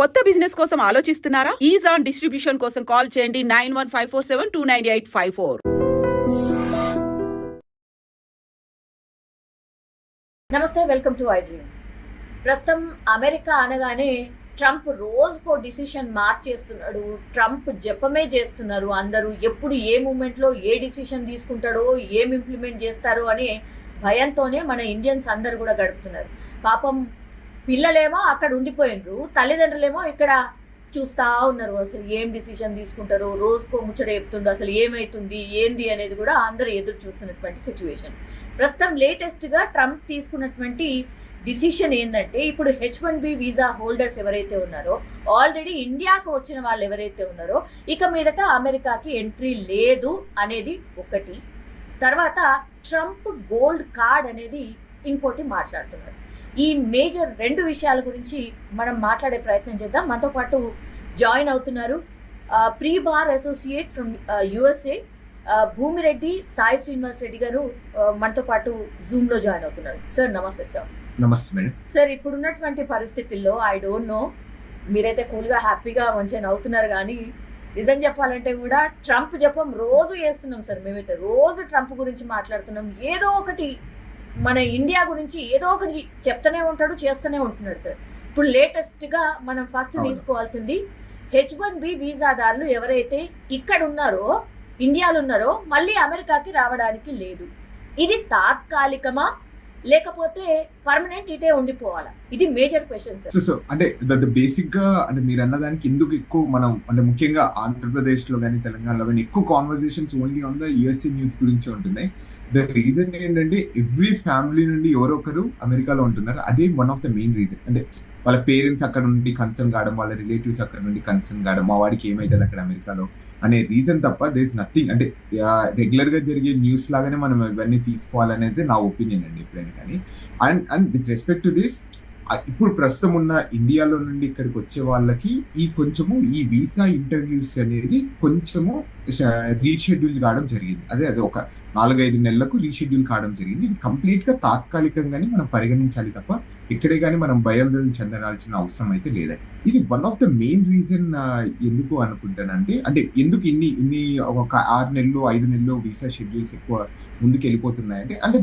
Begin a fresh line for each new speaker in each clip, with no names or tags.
కొత్త బిజినెస్ కోసం ఆలోచిస్తున్నారా? ఈజ్ ఆన్ డిస్ట్రిబ్యూషన్ కోసం కాల్ చేయండి 9154729854.
నమస్తే, వెల్కమ్ టు ఐ డ్రీమ్. ప్రస్తుతం అమెరికా అనగానే ట్రంప్ రోజుకో డిసిషన్ మార్చేస్తున్నాడు. ట్రంప్ జపమే చేస్తున్నారు అందరూ. ఎప్పుడు ఏ మూమెంట్లో ఏ డిసిషన్ తీసుకుంటాడో, ఏం ఇంప్లిమెంట్ చేస్తారో అనే భయంతోనే మన ఇండియన్స్ అందరు కూడా గడుపుతున్నారు. పాపం పిల్లలేమో అక్కడ ఉండిపోయినరు, తల్లిదండ్రులేమో ఇక్కడ చూస్తూ ఉన్నారు అసలు ఏం డిసిషన్ తీసుకుంటారో. రోజుకో ముచ్చట చెప్తుండ్రు, అసలు ఏమవుతుంది ఏంది అనేది కూడా అందరూ ఎదురు చూస్తున్నటువంటి సిచ్యువేషన్. ప్రస్తుతం లేటెస్ట్గా ట్రంప్ తీసుకున్నటువంటి డిసిషన్ ఏంటంటే, ఇప్పుడు H1B వీసా హోల్డర్స్ ఎవరైతే ఉన్నారో, ఆల్రెడీ ఇండియాకు వచ్చిన వాళ్ళు ఎవరైతే ఉన్నారో, ఇక మీదట అమెరికాకి ఎంట్రీ లేదు అనేది ఒకటి. తర్వాత ట్రంప్ గోల్డ్ కార్డ్ అనేది ఇంకోటి మాట్లాడుతున్నారు. ఈ మేజర్ రెండు విషయాల గురించి మనం మాట్లాడే ప్రయత్నం చేద్దాం. మనతో పాటు జాయిన్ అవుతున్నారు pre bar associate from USA Bhumireddy Sai Srinivas Reddy గారు మనతో పాటు జూమ్ లో జాయిన్ అవుతున్నారు. సార్ నమస్తే. సార్
నమస్తే మేడం.
సార్, ఇప్పుడున్నటువంటి పరిస్థితుల్లో ఐ డోంట్ నో, మీరైతే కూల్గా హ్యాపీగా మంచిగా నవ్వుతున్నారు, కానీ నిజం చెప్పాలంటే కూడా ట్రంప్ జపం రోజు చేస్తున్నాం సార్. మేమైతే రోజు ట్రంప్ గురించి మాట్లాడుతున్నాం. ఏదో ఒకటి మన ఇండియా గురించి ఏదో ఒకటి చెప్తూనే ఉంటాడు, చేస్తూనే ఉంటున్నాడు సార్. ఇప్పుడు లేటెస్ట్గా మనం ఫస్ట్ తీసుకోవాల్సింది H1B వీసాదారులు ఎవరైతే ఇక్కడ ఉన్నారో, ఇండియాలో ఉన్నారో, మళ్ళీ అమెరికాకి రావడానికి లేదు. ఇది తాత్కాలికమా లేకపోతే పర్మనెంట్ ఇటే ఉండిపోవాలా? ఇది మేజర్ క్వశ్చన్ సార్.
సో అంటే బేసిక్ గా అంటే మీరు అన్నదానికి ఎందుకు ఎక్కువ మనం అంటే ముఖ్యంగా ఆంధ్రప్రదేశ్ లో కానీ తెలంగాణలో కానీ ఎక్కువ conversations only on the USA news గురించి ఉంటున్నాయి. ద రీజన్ ఏంటంటే ఎవ్రీ ఫ్యామిలీ నుండి ఎవరో ఒకరు అమెరికాలో ఉంటున్నారు. అదే one of the main reason. అంటే వాళ్ళ పేరెంట్స్ అక్కడ నుండి కన్సర్న్ కావడం, వాళ్ళ రిలేటివ్స్ అక్కడ నుండి కన్సర్న్ కావడం, మా వాడికి ఏమైతుంది అక్కడ అమెరికాలో అనే రీజన్ తప్ప దేర్ ఇస్ నథింగ్. అంటే రెగ్యులర్ గా జరిగే న్యూస్ లాగానే మనం ఇవన్నీ తీసుకోవాలనేది నా ఒపీనియన్ అండి ఎప్పుడైనా కానీ. And with respect to this, ఇప్పుడు ప్రస్తుతం ఉన్న ఇండియాలో నుండి ఇక్కడికి వచ్చే వాళ్ళకి కొంచెము ఈ వీసా ఇంటర్వ్యూస్ అనేది కొంచెము రీషెడ్యూల్ కావడం జరిగింది. అదే ఒక 4-5 నెలలకు రీషెడ్యూల్ కావడం జరిగింది. ఇది కంప్లీట్ గా తాత్కాలికంగానే మనం పరిగణించాలి తప్ప ఇక్కడే కానీ మనం భయాందోళన చెందాల్సిన అవసరం అయితే లేదండి. ఇది one of the main reason. ఎందుకు అనుకుంటానంటే, అంటే ఎందుకు ఇన్ని ఒక 6 నెలలు 5 నెలలు వీసా షెడ్యూల్స్ ఎక్కువ ముందుకు వెళ్ళిపోతున్నాయంటే, అంటే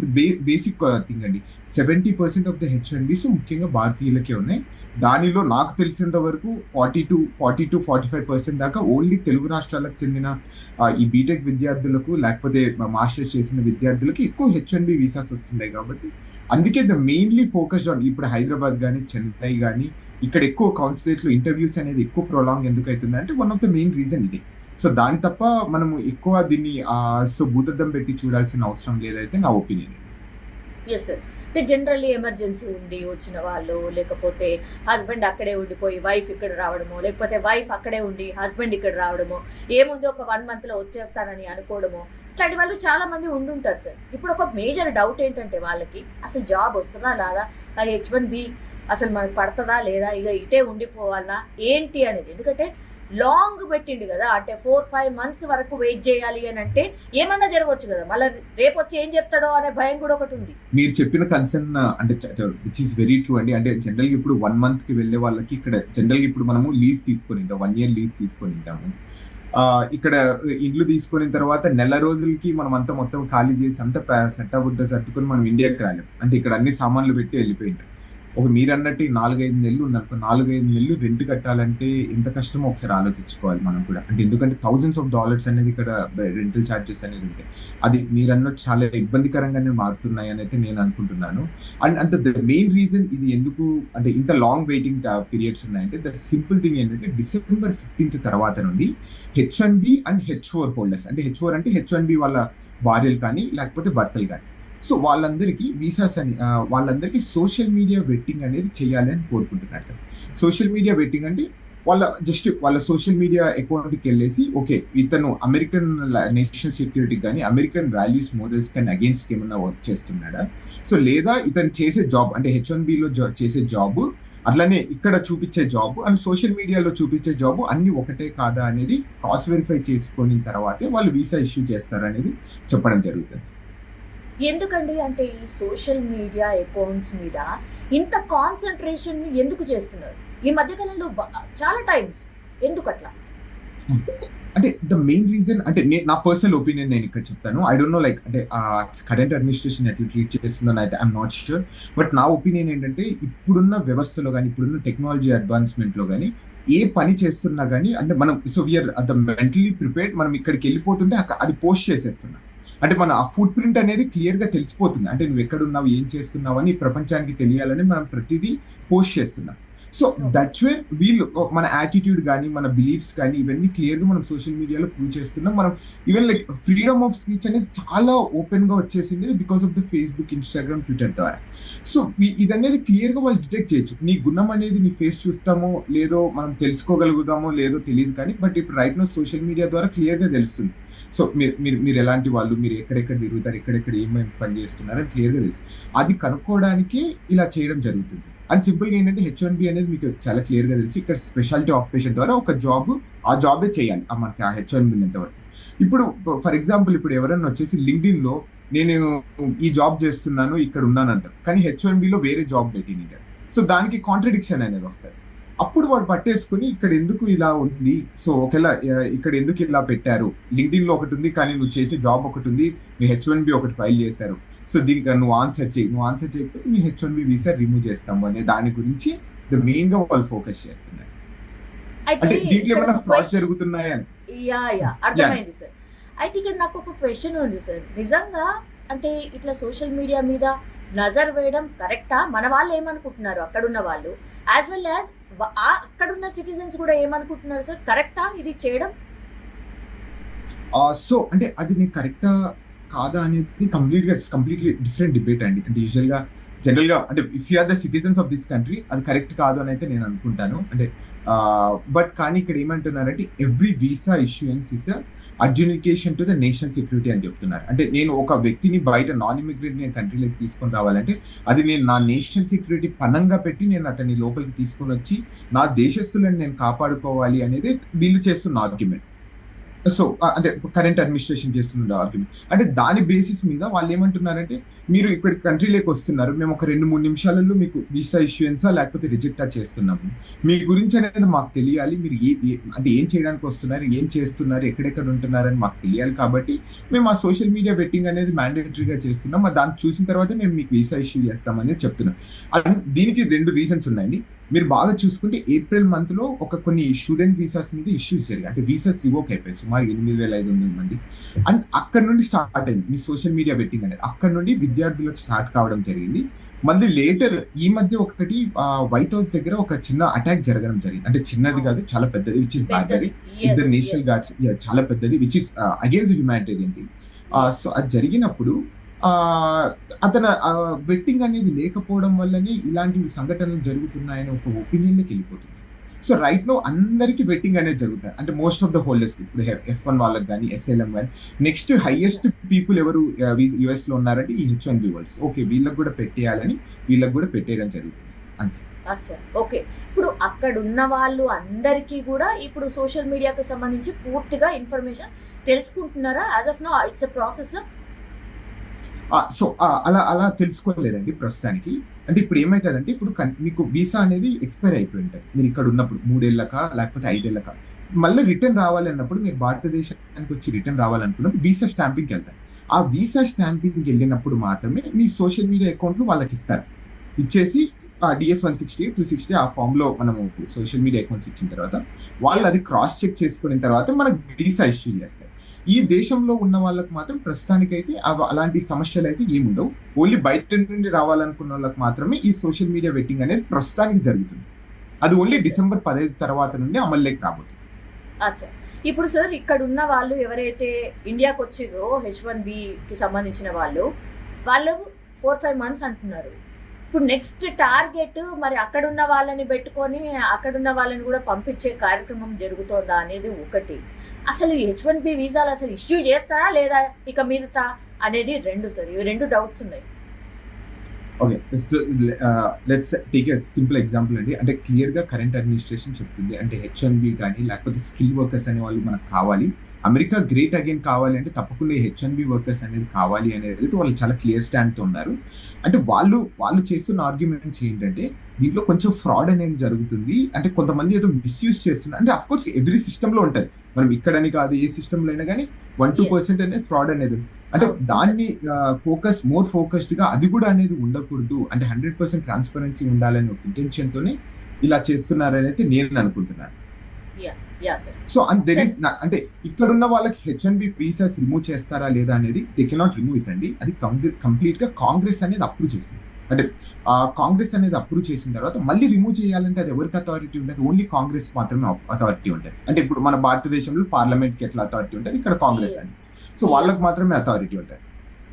బేసిక్ థింగ్ అండి. 70% ఆఫ్ ద H1Bs ముఖ్యంగా భారతీయులకే ఉన్నాయి. దానిలో నాకు తెలిసినంత వరకు 40-45% దాకా ఓన్లీ తెలుగు రాష్ట్రాలకు చెందిన ఈ బీటెక్ విద్యార్థులకు లేకపోతే మాస్టర్స్ చేసిన విద్యార్థులకి ఎక్కువ H1B వీసాస్ వస్తున్నాయి. కాబట్టి అందుకే ద మెయిన్లీ ఫోకస్డ్ ఆన్ ఇప్పుడు హైదరాబాద్ కానీ చెన్నై కానీ ఇక్కడ ఎక్కువ కాన్సులేట్ లో ఇంటర్వ్యూస్ అనేది ఎక్కువ ప్రొలాంగ్ ఎందుకు అవుతుంది అంటే one of the main reason ఇది. సో దాని తప్ప మనము ఎక్కువ దీన్ని భూతద్దం పెట్టి చూడాల్సిన అవసరం లేదైతే నా ఒపీనియన్.
Yes sir. అంటే జనరల్లీ ఎమర్జెన్సీ ఉండి వచ్చిన వాళ్ళు, లేకపోతే హస్బెండ్ అక్కడే ఉండిపోయి వైఫ్ ఇక్కడ రావడము, లేకపోతే వైఫ్ అక్కడే ఉండి హస్బెండ్ ఇక్కడ రావడము, ఏముంది ఒక 1 monthలో వచ్చేస్తానని అనుకోవడము, ఇట్లాంటి వాళ్ళు చాలా మంది ఉండుంటారు సార్. ఇప్పుడు ఒక మేజర్ డౌట్ ఏంటంటే వాళ్ళకి అసలు జాబ్ వస్తుందా లేదా, H1B అసలు మనకు పడుతుందా లేదా, ఇక ఇటే ఉండిపోవాలా ఏంటి అనేది. ఎందుకంటే లాంగ్ పెట్టిండు కదా, అంటే 4-5 months వరకు వెయిట్ చేయాలి అని అంటే ఏమన్నా జరగవచ్చు కదా, మళ్ళీ రేపు వచ్చి ఏం చెప్తాడో అనే భయం కూడా ఒకటి ఉంది.
మీరు చెప్పిన కన్సర్న్ అంటే విచ్ ఈస్ వెరీ ట్రూ అండి. అంటే జనరల్ గా ఇప్పుడు 1 month కి వెళ్ళే వాళ్ళకి ఇక్కడ జనరల్ గా ఇప్పుడు మనము లీజ్ తీసుకొని ఉంటాం, 1 year లీజ్ తీసుకొని ఉంటాము. ఇక్కడ ఇండ్లు తీసుకున్న తర్వాత నెల రోజులకి మనం అంతా మొత్తం ఖాళీ చేసి అంత సెట్ అవ్వద్ద సర్దుకొని మనం ఇండియాకి రాలేం. అంటే ఇక్కడ అన్ని సామాన్లు పెట్టి వెళ్ళిపోయింటాం. ఒక మీరు అన్నట్టు 4-5 నెలలు ఉందనుకో, 4-5 నెలలు రెంట్ కట్టాలంటే ఎంత కష్టమో ఒకసారి ఆలోచించుకోవాలి మనం కూడా. అంటే ఎందుకంటే $1000s అనేది ఇక్కడ రెంటల్ ఛార్జెస్ అనేది ఉంటాయి. అది మీరు అన్నట్టు చాలా ఇబ్బందికరంగానే మారుతున్నాయి అని అయితే నేను అనుకుంటున్నాను. అండ్ ద మెయిన్ రీజన్ ఇది ఎందుకు అంటే ఇంత లాంగ్ వెయిటింగ్ పీరియడ్స్ ఉన్నాయంటే, ద సింపుల్ థింగ్ ఏంటంటే December 15th తర్వాత నుండి H1B అండ్ H4 హోల్డర్స్, అంటే H4 అంటే H1B వాళ్ళ భార్యలు కానీ లేకపోతే భర్తలు కానీ, సో వాళ్ళందరికీ వీసాస్ అని వాళ్ళందరికీ సోషల్ మీడియా వెట్టింగ్ అనేది చేయాలి అని కోరుకుంటున్నారు. సోషల్ మీడియా వెట్టింగ్ అంటే వాళ్ళ సోషల్ మీడియా అకౌంట్కి వెళ్ళేసి ఓకే ఇతను అమెరికన్ నేషనల్ సెక్యూరిటీ కానీ అమెరికన్ వాల్యూస్ మోడల్స్ కానీ అగేన్స్ట్ ఏమన్నా వర్క్ చేస్తున్నాడా, సో లేదా ఇతను చేసే జాబ్ అంటే H1Bలో చేసే జాబ్ అట్లానే ఇక్కడ చూపించే జాబ్ అండ్ సోషల్ మీడియాలో చూపించే జాబ్ అన్ని ఒకటే కాదా అనేది క్రాస్ వెరిఫై చేసుకున్న తర్వాతే వాళ్ళు వీసా ఇష్యూ చేస్తారు అనేది చెప్పడం జరుగుతుంది.
ఎందుకండి అంటే ఈ సోషల్ మీడియా అకౌంట్స్ మీద ఇంత కాన్సన్ట్రేషన్ ఎందుకు చేస్తున్నారు? ఈ మధ్యకాలంలో చాలా టైమ్స్ ఎందుకు అట్లా?
అంటే ద మెయిన్ రీజన్ అంటే నా పర్సనల్ ఒపీనియన్ నేను ఇక్కడ చెప్తాను. ఐ డోంట్ నో లైక్ అంటే కరెంట్ అడ్మినిస్ట్రేషన్ ఎట్లా ట్రీట్ చేస్తుందని అయితే ఐఎమ్ నాట్ ష్యూర్. బట్ నా ఒపీనియన్ ఏంటంటే ఇప్పుడున్న వ్యవస్థలో కానీ ఇప్పుడున్న టెక్నాలజీ అడ్వాన్స్మెంట్ లో కానీ ఏ పని చేస్తున్నా కానీ అంటే మనం so we're the mentally prepared. మనం ఇక్కడికి వెళ్ళిపోతుంటే అది పోస్ట్ చేసేస్తున్నాం. అంటే మన ఆ ఫుట్ ప్రింట్ అనేది క్లియర్ గా తెలిసిపోతుంది. అంటే నువ్వు ఎక్కడున్నావు, ఏం చేస్తున్నావు అని ప్రపంచానికి తెలియాలని మనం ప్రతిదీ పోస్ట్ చేస్తున్నాం. సో దట్స్ వేర్ వీళ్ళు మన యాటిట్యూడ్ కానీ మన బిలీఫ్స్ కానీ ఇవన్నీ క్లియర్ గా మనం సోషల్ మీడియాలో ప్రూవ్ చేస్తున్నాం. మనం even like freedom of speech అనేది చాలా ఓపెన్ గా వచ్చేసింది because of the Facebook, Instagram, Twitter ద్వారా. సో ఇదనేది క్లియర్ గా వాళ్ళు డిటెక్ట్ చేయొచ్చు. నీ గుణం అనేది నీ ఫేస్ చూస్తామో లేదో మనం తెలుసుకోగలుగుతామో లేదో తెలియదు కానీ బట్ ఇప్పుడు రైట్ నో సోషల్ మీడియా ద్వారా క్లియర్ గా తెలుస్తుంది. సో మీరు ఎలాంటి వాళ్ళు, మీరు ఎక్కడెక్కడ తిరుగుతారు, ఎక్కడెక్కడ ఏమేమి పని చేస్తున్నారు అని క్లియర్ గా తెలుసు. అది కనుక్కోవడానికి ఇలా చేయడం జరుగుతుంది. అండ్ సింపుల్ గా ఏంటంటే H1B అనేది మీకు చాలా క్లియర్ గా తెలుసు. ఇక్కడ స్పెషాలిటీ ఆక్యుపేషన్ ద్వారా ఒక జాబ్ ఆ జాబే చేయాలి మనకి ఆ H1B ఎంతవరకు. ఇప్పుడు ఫర్ ఎగ్జాంపుల్ ఇప్పుడు ఎవరైనా వచ్చేసి లింక్డ్ఇన్ లో నేను ఈ జాబ్ చేస్తున్నాను ఇక్కడ ఉన్నాను అంటారు, కానీ H1B లో వేరే జాబ్ పెట్టినారు. సో దానికి కాంట్రడిక్షన్ అనేది వస్తుంది. అప్పుడు వాడు పట్టేసుకుని ఇక్కడ ఎందుకు ఇలా ఉంది, సో ఒకవేళ ఇక్కడ ఎందుకు ఇలా పెట్టారు, లింక్డ్ఇన్ లో ఒకటి ఉంది కానీ నువ్వు చేసే జాబ్ ఒకటి ఉంది, మీ H1B ఒకటి ఫైల్ చేశారు, సో దీనికి నువ్వు ఆన్సర్ చేయకపోతే మీ H1B వీసా రిమూవ్ చేస్తాము అనే దాని గురించి మెయిన్ గా వాళ్ళు ఫోకస్ చేస్తున్నారు. అంటే దీంట్లో ఏమైనా ఫ్రాడ్ జరుగుతున్నాయని.
అర్థమైంది సార్. అయితే ఇక్కడ నాకు ఒక క్వశ్చన్ ఉంది సార్. నిజంగా అంటే ఇట్లా సోషల్ మీడియా మీద నజర్ వేయడం కరెక్టా? మన వాళ్ళు ఏమనుకుంటున్నారు అక్కడున్న వాళ్ళు, యాజ్ వెల్ యాజ్ అక్కడున్న సిటిజన్స్ కూడా ఏమనుకుంటున్నారు సార్? కరెక్టా ఇది చేయడం?
సో అంటే అది నీకు కరెక్టా కాదా అనేది కంప్లీట్లీ డిఫరెంట్ డిబేట్ అండి. అంటే యూజువల్ గా జనరల్ గా అంటే if you are the citizens of this country అది కరెక్ట్ కాదు అని అయితే నేను అనుకుంటాను. అంటే బట్ కానీ ఇక్కడ ఏమంటున్నారంటే every visa issuance is adjudication to the national security అని చెప్తున్నారు. అంటే నేను ఒక వ్యక్తిని బయట నాన్ ఇమిగ్రెంట్ నేను కంట్రీలోకి తీసుకొని రావాలంటే అది నేను నా నేషనల్ సెక్యూరిటీ పనంగా పెట్టి నేను అతన్ని లోపలికి తీసుకొని వచ్చి నా దేశస్తులను నేను కాపాడుకోవాలి అనేది వీళ్ళు చేస్తున్న ఆర్గ్యుమెంట్. సో అంటే కరెంట్ అడ్మినిస్ట్రేషన్ చేస్తున్న ఆర్గ్యుమెంట్. అంటే దాని బేసిస్ మీద వాళ్ళు ఏమంటున్నారంటే మీరు ఇక్కడ కంట్రీలోకి వస్తున్నారు, మేము ఒక 2-3 నిమిషాలలో మీకు వీసా ఇష్యూయన్సా లేకపోతే రిజెక్టా చేస్తున్నాము, మీ గురించి అనేది మాకు తెలియాలి, మీరు అంటే ఏం చేయడానికి వస్తున్నారు, ఏం చేస్తున్నారు, ఎక్కడెక్కడ ఉంటున్నారని మాకు తెలియాలి, కాబట్టి మేము ఆ సోషల్ మీడియా వెట్టింగ్ అనేది మ్యాండేటరీగా చేస్తున్నాం, దాన్ని చూసిన తర్వాత మేము మీకు వీసా ఇష్యూ చేస్తామనేది చెప్తున్నాం. అండ్ దీనికి 2 రీజన్స్ ఉన్నాయండి. మీరు బాగా చూసుకుంటే ఏప్రిల్ మంత్ లో కొన్ని స్టూడెంట్ వీసాస్ మీద ఇష్యూస్ జరిగాయి. అంటే వీసాస్ రివోక్ అయిపోయాయి సుమారు 8,500 మంది. అండ్ అక్కడ నుండి స్టార్ట్ అయింది మీ సోషల్ మీడియా వెట్టింగ్ అనేది. అక్కడ నుండి విద్యార్థులకు స్టార్ట్ కావడం జరిగింది. మళ్ళీ లేటర్ ఈ మధ్య ఒకటి వైట్ హౌస్ దగ్గర ఒక చిన్న అటాక్ జరగడం జరిగింది. అంటే చిన్నది కాదు, చాలా పెద్దది, విచ్ ఇస్ బార్బరీ. ఇద్దరు నేషనల్ గార్డ్స్, చాలా పెద్దది, which is against humanitarian thing. So అది జరిగినప్పుడు అతను బెట్టింగ్ అనేది లేకపోవడం వల్లనే ఇలాంటి సంఘటనలు జరుగుతున్నాయని ఒక ఒపీనియన్లోకి వెళ్ళిపోతుంది. సో రైట్ నో అందరికి బెట్టింగ్ అనేది జరుగుతుంది. అంటే మోస్ట్ ఆఫ్ ద హోల్డర్స్ ఇప్పుడు F1 వాళ్ళకి కానీ SLM కానీ నెక్స్ట్ హైయెస్ట్ పీపుల్ ఎవరు US లో ఉన్నారంటే ఈ H1B హోల్డర్స్. ఓకే, వీళ్ళకి కూడా పెట్టేయాలని వీళ్ళకి కూడా పెట్టేయడం జరుగుతుంది అంతే.
ఓకే, ఇప్పుడు అక్కడ ఉన్న వాళ్ళు అందరికీ కూడా ఇప్పుడు సోషల్ మీడియాకి సంబంధించి పూర్తిగా ఇన్ఫర్మేషన్ తెలుసుకుంటున్నారా? As of now it's a process.
So అలా తెలుసుకోలేదండి ప్రస్తుతానికి. అంటే ఇప్పుడు ఏమవుతుందంటే ఇప్పుడు మీకు వీసా అనేది ఎక్స్పైర్ అయిపోయి ఉంటుంది. మీరు ఇక్కడ ఉన్నప్పుడు 3 ఏళ్ళక లేకపోతే 5 ఏళ్ళక మళ్ళీ రిటర్న్ రావాలి అన్నప్పుడు, మీరు భారతదేశానికి వచ్చి రిటర్న్ రావాలనుకున్నప్పుడు వీసా స్టాంపింగ్కి వెళ్తారు. ఆ వీసా స్టాంపింగ్కి వెళ్ళినప్పుడు మాత్రమే మీ సోషల్ మీడియా అకౌంట్లు వాళ్ళకి ఇస్తారు. ఇచ్చేసి DS 160, 260 ఆ ఫామ్ లో మనము సోషల్ మీడియా అకౌంట్స్ ఇచ్చిన తర్వాత వాళ్ళు అది క్రాస్ చెక్ చేసుకున్న తర్వాత మనకు వీసా ఇష్యూ చేస్తారు. ఈ దేశంలో ఉన్న వాళ్ళకి మాత్రం ప్రస్తుతానికైతే అలాంటి సమస్యలు అయితే ఏముండవు. ఓన్లీ బయట నుండి రావాలనుకున్న వాళ్ళకి మాత్రమే ఈ సోషల్ మీడియా వెట్టింగ్ అనేది ప్రస్తుతానికి జరుగుతుంది. అది ఓన్లీ December 15 తర్వాత నుండి అమల్లోకి రాబోతుంది.
ఇప్పుడు సార్ ఇక్కడ ఉన్న వాళ్ళు ఎవరైతే ఇండియాకి వచ్చిర్రో H1B కి సంబంధించిన వాళ్ళు 4-5 months అంటున్నారు. ఇప్పుడు నెక్స్ట్ టార్గెట్ మరి అక్కడున్న వాళ్ళని పెట్టుకొని అక్కడున్న వాళ్ళని కూడా పంపించే కార్యక్రమం జరుగుతుందా అనేది ఒకటి. అసలు H1B వీసాలు అసలు ఇష్యూ చేస్తారా లేదా ఇక మీదట అనేది 2 సార్. ఇవి 2 డౌట్స్ ఉన్నాయి.
Okay, let's take a simple example అండి. అంటే క్లియర్ గా కరెంట్ అడ్మినిస్ట్రేషన్ చెప్తుంది అంటే H1B కానీ లేకపోతే స్కిల్ వర్కర్స్ అనే వాళ్ళు మనకు కావాలి, అమెరికా గ్రేట్ అగైన్ కావాలి అంటే తప్పకుండా H1B వర్కర్స్ అనేది కావాలి అనేది వాళ్ళు చాలా క్లియర్ స్టాండ్ తో ఉన్నారు. అంటే వాళ్ళు చేస్తున్న ఆర్గ్యుమెంట్స్ ఏంటంటే దీంట్లో కొంచెం ఫ్రాడ్ అనేది జరుగుతుంది. అంటే కొంతమంది ఏదో మిస్యూజ్ చేస్తున్నారు. అంటే అఫ్కోర్స్ ఎవ్రీ సిస్టంలో ఉంటుంది. మనం ఇక్కడని కాదు, ఏ సిస్టంలో అయినా కానీ 1-2% అనేది ఫ్రాడ్ అనేది ఉంది. అంటే దాన్ని మోర్ ఫోకస్డ్ గా అది కూడా అనేది ఉండకూడదు. అంటే 100% ట్రాన్స్పరెన్సీ ఉండాలని ఒక ఇంటెన్షన్ తోనే ఇలా చేస్తున్నారని అయితే నేను అనుకుంటున్నాను. సో దెర్ ఇస్ అంటే ఇక్కడ ఉన్న వాళ్ళకి H1B వీసాస్ రిమూవ్ చేస్తారా లేదా అనేది దే కెనాట్ రిమూవ్ ఇట్ అండి. అది కంప్లీట్ గా కాంగ్రెస్ అనేది అప్రూవ్ చేసింది. అంటే కాంగ్రెస్ అనేది అప్రూవ్ చేసిన తర్వాత మళ్ళీ రిమూవ్ చేయాలంటే అది ఎవరికి అథారిటీ ఉంటుంది? ఓన్లీ కాంగ్రెస్ మాత్రమే అథారిటీ ఉంటుంది. అంటే ఇప్పుడు మన భారతదేశంలో పార్లమెంట్ కి ఎట్లా అథారిటీ ఉంటుంది, ఇక్కడ కాంగ్రెస్ అండి. సో వాళ్ళకి మాత్రమే అథారిటీ ఉంటుంది.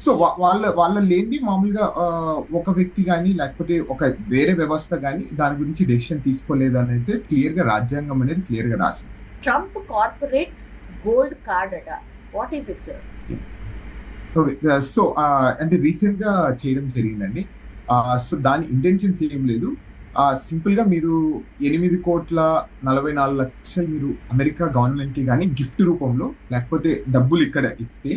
సో వాళ్ళ లేనిది మామూలుగా ఒక వ్యక్తి కానీ లేకపోతే ఒక వేరే వ్యవస్థ కానీ దాని గురించి డెసిషన్ తీసుకోలేదు అనేది క్లియర్ గా రాజ్యాంగం అనేది క్లియర్ గా రాసింది.
ట్రంప్ కార్పొరేట్ గోల్డ్ కార్డ్ అట, what is it sir?
Okay, so అంటే రీసెంట్ గా చేయడం జరిగిందండి. సో దాని ఇంటెన్షన్స్ ఏం లేదు. సింపుల్ గా మీరు 8,44,00,000 మీరు అమెరికా గవర్నమెంట్ కి కానీ గిఫ్ట్ రూపంలో లేకపోతే డబ్బులు ఇక్కడ ఇస్తే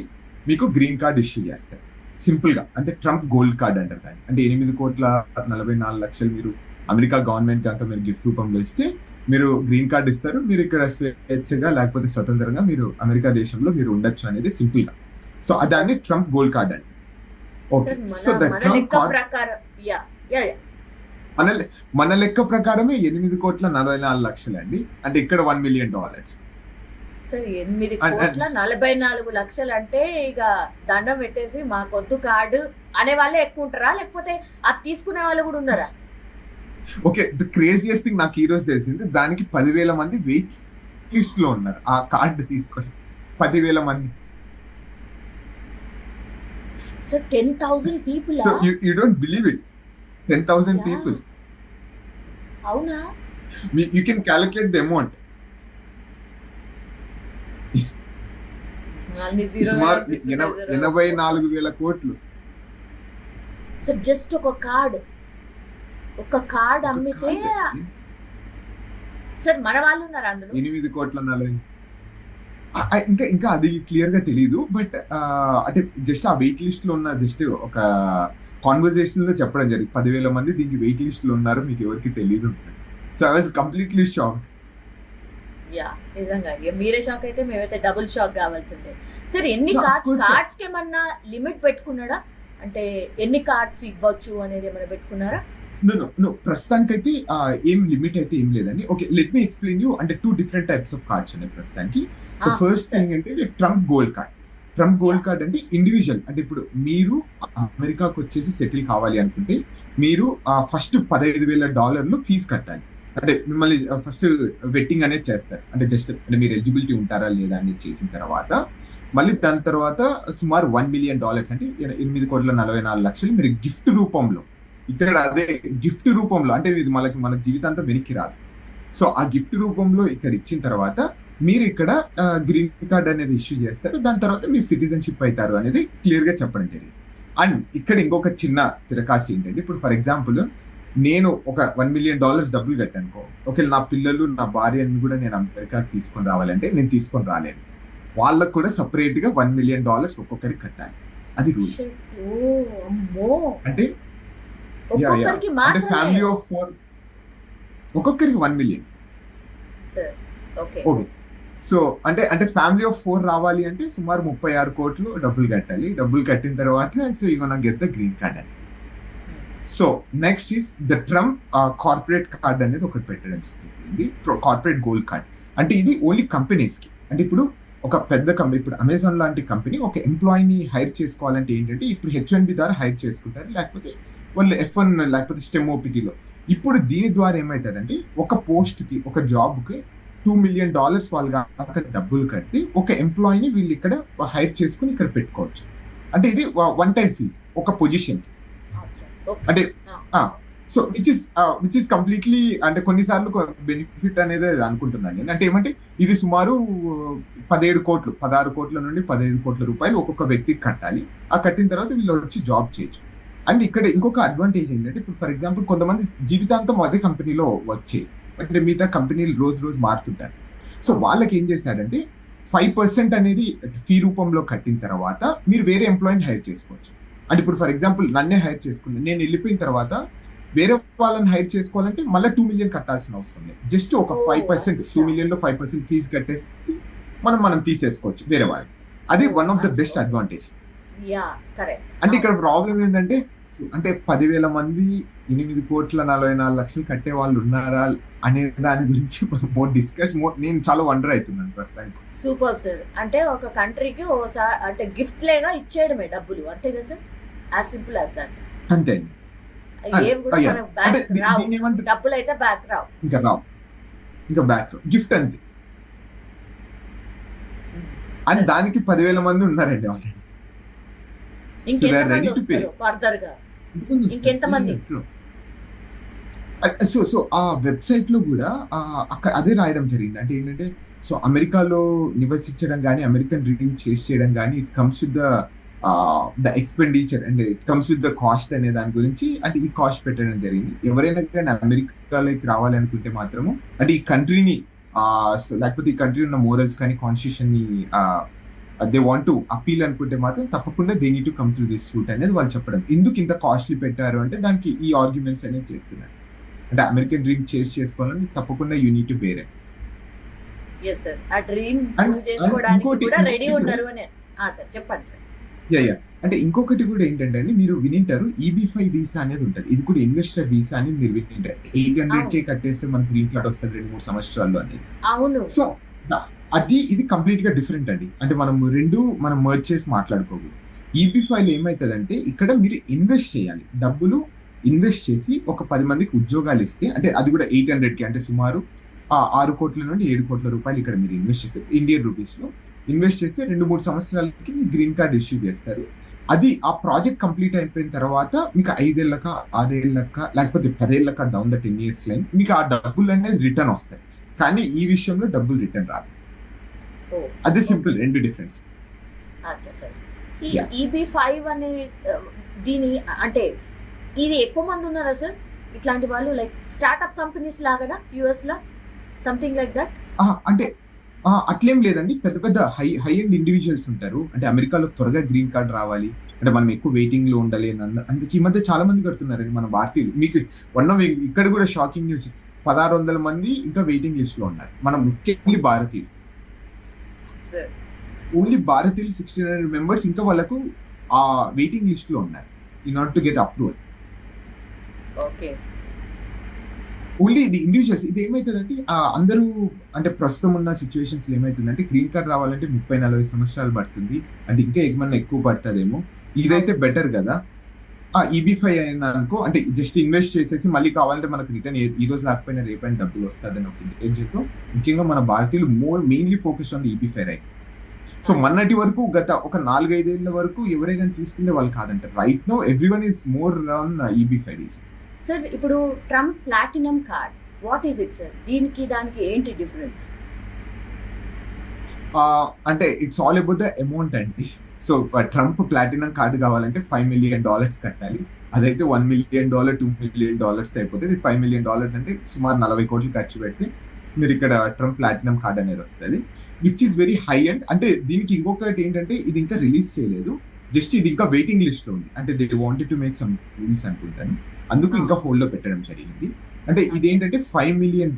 మీకు గ్రీన్ కార్డ్ ఇష్యూ చేస్తారు. సింపుల్ గా అంటే ట్రంప్ గోల్డ్ కార్డ్ అంటారు దాన్ని. అంటే 8,44,00,000 మీరు అమెరికా గవర్నమెంట్ కనుక మీరు గిఫ్ట్ రూపంలో ఇస్తే మీరు గ్రీన్ కార్డ్ ఇస్తారు. మీరు ఇక్కడ స్వేచ్ఛగా లేకపోతే స్వతంత్రంగా మీరు అమెరికా దేశంలో మీరు ఉండొచ్చు అనేది సింపుల్ గా. సో దాన్ని ట్రంప్ గోల్డ్ కార్డ్ అండి. Okay, so the Trump card మన లెక్క ప్రకారమే 8,44,00,000 అండి. అంటే ఇక్కడ $1 million.
సార్ 8,44,00,000 అంటే ఇక దండం పెట్టేసి మాకొద్దు కార్డు అనే వాళ్ళే ఎక్కువ ఉంటారా, లేకపోతే అది తీసుకునే వాళ్ళు కూడా ఉన్నారా?
ఓకే, ద క్రేజియస్ట్ థింగ్ నాకు ఈ రోజు తెలిసింది, దానికి 10,000 మంది వెయిట్ లిస్ట్ లో ఉన్నారు ఆ కార్డు తీసుకొని. 10,000 మంది.
Sir 10,000 people.
So you don't believe it, 10,000 people.
అవునా?
You can calculate the amount. సుమారు 84,000 కోట్లు.
సార్ జస్ట్ ఒక కార్డ్ అమ్మితే సార్ మన వాళ్ళు ఉన్నారు అందులో.
8 కోట్ల 40. ఇంకా అది క్లియర్ గా తెలియదు. బట్ అంటే జస్ట్ ఆ వెయిట్ లిస్ట్ లో ఉన్న జస్ట్ ఒక కాన్వర్సేషన్ లో చెప్పడం జరిగింది, 10,000 మంది దీనికి వెయిట్ లిస్ట్ లో ఉన్నారు, మీకు ఎవరికి తెలియదు. So I was completely shocked.
Yeah, నిజంగా మీరే షాక్ అయితే మేమైతే డబుల్ షాక్ కావాల్సిందే. సార్ ఎన్ని కార్డ్స్ కి ఏమన్నా లిమిట్ పెట్టుకున్నాడా? అంటే ఎన్ని కార్డ్స్ ఇవ్వచ్చు అనేది ఏమైనా పెట్టుకున్నారా?
నో, ప్రస్తుతానికైతే ఏం లిమిట్ అయితే ఏం లేదండి. Okay, let me explain you. అంటే 2 different types ఆఫ్ కార్డ్స్ ఉన్నాయి ప్రస్తుతానికి. ఫస్ట్ థింగ్ అంటే Trump gold card. Trump gold card అంటే ఇండివిజువల్. అంటే ఇప్పుడు మీరు అమెరికాకు వచ్చేసి సెటిల్ కావాలి అనుకుంటే మీరు ఫస్ట్ $15,000 ఫీజు కట్టాలి. అంటే మిమ్మల్ని ఫస్ట్ వెట్టింగ్ అనేది చేస్తారు. అంటే జస్ట్ అంటే మీరు ఎలిజిబిలిటీ ఉంటారా లేదా అనేది చేసిన తర్వాత మళ్ళీ దాని తర్వాత సుమారు $1 million అంటే 8,44,00,000 మీరు గిఫ్ట్ రూపంలో, ఇక్కడ అదే గిఫ్ట్ రూపంలో, అంటే ఇది మన జీవితాంతం వెనక్కి రాదు. సో ఆ గిఫ్ట్ రూపంలో ఇక్కడ ఇచ్చిన తర్వాత మీరు ఇక్కడ గ్రీన్ కార్డ్ అనేది ఇష్యూ చేస్తారు. దాని తర్వాత మీరు సిటిజన్షిప్ అవుతారు అనేది క్లియర్ గా చెప్పడం జరిగింది. అండ్ ఇక్కడ ఇంకొక చిన్న తిరకాసి ఏంటంటే, ఇప్పుడు ఫర్ ఎగ్జాంపుల్ నేను ఒక $1 million డబ్బులు కట్టానుకో, ఓకే, నా పిల్లలు నా భార్యని కూడా నేను అమెరికాకి తీసుకొని రావాలంటే నేను తీసుకొని రాలేను. వాళ్ళకు కూడా సపరేట్ గా $1 million ఒక్కొక్కరికి కట్టాలి. అది రూల్. అంటే అంటే ఫ్యామిలీ ఆఫ్ 4 ఒక్కొక్కరికి $1 million. ఓకే, సో అంటే ఫ్యామిలీ ఆఫ్ 4 రావాలి అంటే సుమారు 36 కోట్లు డబ్బులు కట్టాలి. డబ్బులు కట్టిన తర్వాత so you gonna get the green card అని. So next is the Trump corporate card అనేది ఒకటి పెట్టడం జరిగింది, కార్పొరేట్ గోల్డ్ కార్డ్. అంటే ఇది ఓన్లీ కంపెనీస్ కి. అంటే ఇప్పుడు ఒక పెద్ద కంపెనీ, ఇప్పుడు అమెజాన్ లాంటి కంపెనీ ఒక ఎంప్లాయీని హైర్ చేసుకోవాలంటే ఏంటంటే ఇప్పుడు H1B ద్వారా హైర్ చేసుకుంటారు, లేకపోతే వాళ్ళు F1 లేకపోతే స్టెమ్ ఓపీటీలో. ఇప్పుడు దీని ద్వారా ఏమవుతుందంటే ఒక పోస్ట్ కి, ఒక జాబ్ కి $2 million వాళ్ళు కనుక డబ్బులు కడితే ఒక ఎంప్లాయీని వీళ్ళు ఇక్కడ హైర్ చేసుకుని ఇక్కడ పెట్టుకోవచ్చు. అంటే ఇది 1 time ఫీజు ఒక పొజిషన్ కి. అంటే సో విచ్ ఇస్ కంప్లీట్లీ, అంటే కొన్నిసార్లు బెనిఫిట్ అనేది అనుకుంటున్నాను నేను. అంటే ఏమంటే ఇది సుమారు 16 కోట్ల నుండి 17 కోట్ల రూపాయలు ఒక్కొక్క వ్యక్తికి కట్టాలి. ఆ కట్టిన తర్వాత వీళ్ళు వచ్చి జాబ్ చేయొచ్చు. అండ్ ఇక్కడ ఇంకొక అడ్వాంటేజ్ ఏంటంటే, ఇప్పుడు ఫర్ ఎగ్జాంపుల్ కొంతమంది జీవితాంతం అదే కంపెనీలో వచ్చే, అంటే మిగతా కంపెనీలు రోజు మారుతుంటారు. సో వాళ్ళకి ఏం చేశాడంటే 5% అనేది ఫీ రూపంలో కట్టిన తర్వాత మీరు వేరే ఎంప్లాయీని హైర్ చేసుకోవచ్చు. అంటే ఇప్పుడు ఫర్ ఎగ్జాంపుల్ నన్నే హైర్ చేసుకున్నాను, నేను వెళ్ళిపోయిన తర్వాత వేరే వాళ్ళని హైర్ చేసుకోవాలంటే మళ్ళీ 2 million కట్టాల్సిన అవసరం లేదు. జస్ట్ ఒక 5% 2 million లో 5% ఫీజు కట్టేస్తే మనం తీసేసుకోవచ్చు వేరే వాళ్ళకి. అది one of the best advantage.
Yeah correct.
అంటే ఇక్కడ ప్రాబ్లం ఏంటంటే అంటే 10,000 మంది 8,44,00,000 కట్టే వాళ్ళు ఉన్నారా అనే దాని గురించి మోర్ డిస్కస్ నేను చాలా వండర్ అవుతున్నాను ప్రస్తుతానికి.
Super sir. అంటే ఒక కంట్రీకి ఓసారి అంటే గిఫ్ట్ లేగా ఇచ్చేయడమే డబ్బులు, అంతే కదా sir? As simple as that.
అంతే అండి.
ఏం కూడా
అయ్యా.
మనకు
అంటే
బ్యాక్ రావు,
దీన్ని ఏమంటారు,
డబ్బులు అయితే బ్యాక్ రావు.
ఇంకా రావు, ఇంకా బ్యాక్ గిఫ్ట్ అంతే. అండ్ దానికి 10,000 మంది ఉన్నారండి ఆల్రెడీ.
ఇంకెంతమంది
ready to pay.
వస్తారు ఫర్దర్ గా? ఇంకెంతమంది?
సో ఆ వెబ్సైట్ లో కూడా అక్కడ అదే రాయడం జరిగింది. అంటే ఏంటంటే సో అమెరికాలో నివసించడం కానీ అమెరికన్ డ్రీమ్ చేసి చేయడం కానీ it comes with the expenditure and it comes with the cost అనే దాని గురించి అంటే ఈ కాస్ట్ పెట్టడం జరిగింది. ఎవరైనా కానీ అమెరికాలోకి రావాలనుకుంటే మాత్రము అంటే ఈ కంట్రీని లేకపోతే ఈ కంట్రీ ఉన్న మోరల్స్ కానీ కాన్స్టిట్యూషన్ ని దే వాంట్ టు అపీల్ అనుకుంటే మాత్రం తప్పకుండా they need to come through this route అనేది వాళ్ళు చెప్పడం. ఎందుకు ఇంత కాస్ట్లీ పెట్టారు అంటే దానికి ఈ ఆర్గ్యుమెంట్స్ అనేది చేస్తున్నారు. అంటే అమెరికన్ డ్రీమ్ చేసుకోవాలని తప్పకుండా you need to bear it.
yes sir. ఆ డ్రీమ్
And-
చేసుకోవడానికి
ఇంకోటి-
కూడా రెడీ
ఇంకోటి
ఉన్నారు అని. సార్ చెప్పండి సార్.
యా అంటే ఇంకొకటి కూడా ఏంటంటే అండి మీరు వినింటారు EB-5 వీసా అనేది ఉంటుంది. ఇది కూడా ఇన్వెస్టర్ వీసా అని మీరు వినింటారు. 800K కట్టేస్తే మనకు గ్రీన్ కార్డ్ వస్తుంది 2-3 సంవత్సరాల్లో అనేది.
అవును.
సో ఇది కంప్లీట్ గా డిఫరెంట్ అండి. అంటే మనం మర్జ్ చేసి మాట్లాడుకోకూడదు. EB-5 లో ఏమవుతుందంటే ఇక్కడ మీరు ఇన్వెస్ట్ చేయాలి, డబ్బులు ఇన్వెస్ట్ చేసి ఒక 10 మందికి ఉద్యోగాలు ఇస్తే అంటే అది కూడా 800K అంటే సుమారు 6 కోట్ల నుండి 7 కోట్ల రూపాయలు ఇక్కడ మీరు ఇన్వెస్ట్ చేస్తే ఇండియన్ రూపీస్ లో ఇన్వెస్ట్ చేస్తే 2-3 సంవత్సరాలకి మీకు గ్రీన్ కార్డ్ ఇష్యూ చేస్తారు. అది ఆ ప్రాజెక్ట్ కంప్లీట్ అయిపోయిన తర్వాత మీకు 5 ఏళ్ళక 6 ఏళ్ళక లేకపోతే 10 ఏళ్ళక డౌన్ ద 10 years లైన్ మీకు ఆ డబ్బులు అనేది రిటర్న్ వస్తాయి. కానీ ఈ విషయంలో డబ్బులు రిటర్న్ రాదు.
ఓ,
అదే సింపుల్, రెండు డిఫరెన్స్.
అచ్చా సార్. ఈ
Yeah.
EB-5 అనే దీని అంటే ఇది ఎక్కువ మంది ఉన్నారా సార్ ఇట్లాంటి వాళ్ళు, లైక్ స్టార్ట్అప్ కంపెనీస్ లాగా యుఎస్ లో సంథింగ్ లైక్ దట్?
అంటే అట్లేం లేదండి. పెద్ద పెద్ద హై ఎండ్ ఇండివిజువల్స్ ఉంటారు. అంటే అమెరికాలో త్వరగా గ్రీన్ కార్డ్ రావాలి అంటే మనం ఎక్కువ వెయిటింగ్ లో ఉండాలి అంటే ఈ మధ్య చాలా మంది కడుతున్నారండి మన భారతీయులు. మీకు ఇక్కడ కూడా షాకింగ్ న్యూస్, 1600 మంది ఇంకా వెయిటింగ్ లిస్ట్ లో ఉన్నారు. మనం ముఖ్యంగా భారతీయులు,
సార్
ఓన్లీ భారతీయులు 1600 మెంబర్స్ ఇంకా వాళ్ళకు ఆ వెయిటింగ్ లిస్ట్ లో ఉన్నారు in order to get approval.
Okay.
Only ఇది ఇండివిజువల్స్. ఇది ఏమవుతుందంటే అందరూ అంటే ప్రస్తుతం ఉన్న సిచ్యువేషన్స్ లో ఏమవుతుందంటే గ్రీన్ కార్డ్ రావాలంటే 30-40 సంవత్సరాలు పడుతుంది. అంటే ఇంకా ఏమన్నా ఎక్కువ పడుతుందేమో. ఇదైతే బెటర్ కదా. EB-5 అయినా అనుకో అంటే జస్ట్ ఇన్వెస్ట్ చేసేసి మళ్ళీ కావాలంటే మనకు రిటర్న్ ఈ రోజు రాకపోయినా రేపైనా డబ్బులు వస్తుందని ఒక ఇంటెన్షన్తో ముఖ్యంగా మన భారతీయులు mainly focus on the EB-5 right. So మొన్నటి వరకు గత ఒక 4-5 ఏళ్ల వరకు ఎవరైనా తీసుకునే వాళ్ళు కాదంట. Right no everyone is more on EB-5 is.
Sir ఇప్పుడు Trump platinum card what is it sir? దీనికి దానికి ఏంటి డిఫరెన్స్?
అంటే it's all about the amount అండి. సో ట్రంప్ ప్లాటినం కార్డు కావాలంటే $5 million కట్టాలి. అదైతే $1 million, $2 million అయిపోతుంది. $5 million అంటే సుమారు 40 కోట్లు ఖర్చు పెడితే మీరు ఇక్కడ ట్రంప్ ప్లాటినం కార్డ్ అనేది వస్తుంది, which is very high and. అంటే దీనికి ఇంకొకటి ఏంటంటే ఇది ఇంకా రిలీజ్ చేయలేదు, జస్ట్ ఇది ఇంకా వెయిటింగ్ లిస్ట్ లో ఉంది. అంటే they wanted to make some rules అనుకుంటాను, అందుకు ఇంకా హోల్డ్ లో పెట్టడం జరిగింది. అంటే ఇదేంటంటే $5 million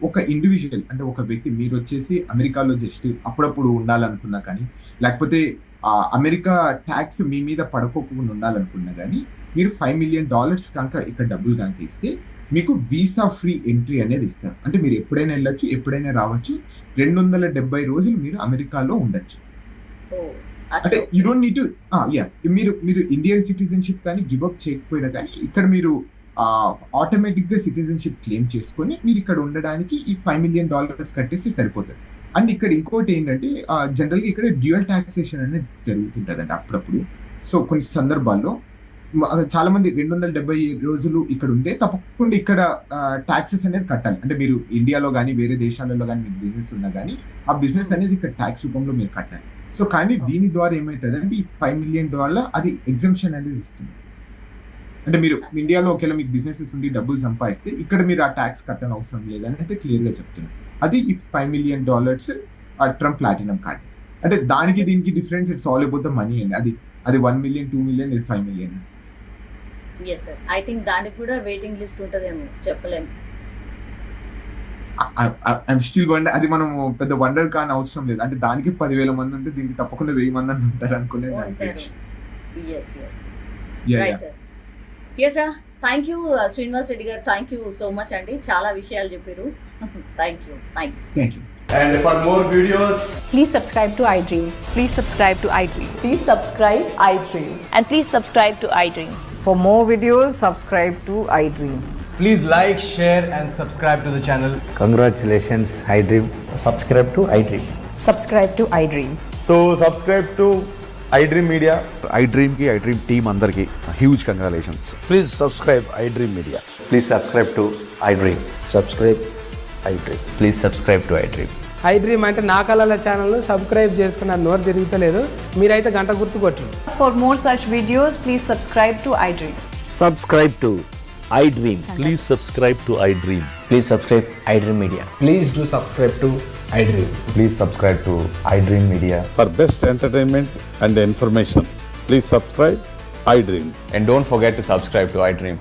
ఒక ఇండివిజువల్ అంటే ఒక వ్యక్తి మీరు వచ్చేసి అమెరికాలో జస్ట్ అప్పుడప్పుడు ఉండాలనుకున్నా కానీ లేకపోతే అమెరికా ట్యాక్స్ మీ మీద పడుకోకుండా ఉండాలనుకున్నా కానీ మీరు $5 million కనుక ఇక్కడ డబ్బులు కనుక ఇస్తే మీకు వీసా ఫ్రీ ఎంట్రీ అనేది ఇస్తారు. అంటే మీరు ఎప్పుడైనా వెళ్ళొచ్చు, ఎప్పుడైనా రావచ్చు. 270 రోజులు మీరు అమెరికాలో ఉండొచ్చు. అంటే యూ డోంట్ నీడ్ టు మీరు ఇండియన్ సిటిజన్షిప్ కానీ గివ్ అప్ చేయకపోయినా కానీ ఇక్కడ మీరు ఆటోమేటిక్ గా సిటిజన్షిప్ క్లెయిమ్ చేసుకొని మీరు ఇక్కడ ఉండడానికి ఈ $5 million కట్టేసి సరిపోతుంది. అండ్ ఇక్కడ ఇంకోటి ఏంటంటే జనరల్ గా ఇక్కడ డ్యూయల్ టాక్సేషన్ అనేది జరుగుతుంటది అండి అప్పుడప్పుడు. సో కొన్ని సందర్భాల్లో చాలా మంది 270 రోజులు ఇక్కడ ఉంటే తప్పకుండా ఇక్కడ ట్యాక్సెస్ అనేది కట్టాలి. అంటే మీరు ఇండియాలో కానీ వేరే దేశాలలో కానీ మీకు బిజినెస్ ఉన్నా కానీ ఆ బిజినెస్ అనేది ఇక్కడ ట్యాక్స్ రూపంలో మీరు కట్టాలి. సో కానీ దీని ద్వారా ఏమవుతుంది అంటే ఈ $5 million అది ఎగ్జంప్షన్ అనేది ఇస్తుంది. అంటే మీరు ఇండియాలో ఒకవేళ మీకు బిజినెసెస్ ఉండి డబ్బులు సంపాదిస్తే ఇక్కడ మీరు ఆ ట్యాక్స్ కట్టని అవసరం లేదని అయితే క్లియర్ గా చెప్తున్నారు. అది ఈ $5 million ట్రంప్ ప్లాటినం కార్డ్. అంటే దానికి దీనికి difference it's all about the money అండి. అది $1 million, $2 million, ఇది $5 million.
Yes sir, I think దానికి కూడా వెయిటింగ్ లిస్ట్ ఉంటుందేమో, చెప్పలేము.
I'm still wonder. అది మనం పెద్ద వండర్ కాని అవసరం లేదు. అంటే దానికి 10,000 మంది ఉంటే దీనికి తప్పకుండా 1000 మంది అని ఉంటారు అనుకునే
ఉంటారు. Yes yes right sir. Yes sir, thank you Srinivas Reddy గారు, థ్యాంక్ యూ సో మచ్ అండి, చాలా విషయాలు చెప్పారు. Thank you.
Thank you.
And for more videos,
Please subscribe to iDream.
Please subscribe to iDream.
Please subscribe iDream.
And please subscribe to iDream.
For more videos, subscribe to iDream.
please like, share and subscribe to the channel.
Congratulations, iDream.
Subscribe to iDream.
Subscribe to iDream.
So subscribe to iDream Media.
iDream ki iDream team andarki huge congratulations.
Please subscribe iDream Media.
Please subscribe to iDream.
Subscribe iDream.
Please subscribe to iDream.
iDream అంటే నా కళల channel subscribe చేసుకున్న నోరు తిరుగుతలేదు, మీరైతే గంట గుర్తు కొట్టండి.
For more such videos, please subscribe to iDream.
Subscribe to iDream.
Please subscribe to iDream.
Please subscribe iDream Media.
Please do subscribe to iDream.
Please subscribe to iDream Media.
For best entertainment and information, please subscribe iDream.
And don't forget to subscribe to iDream.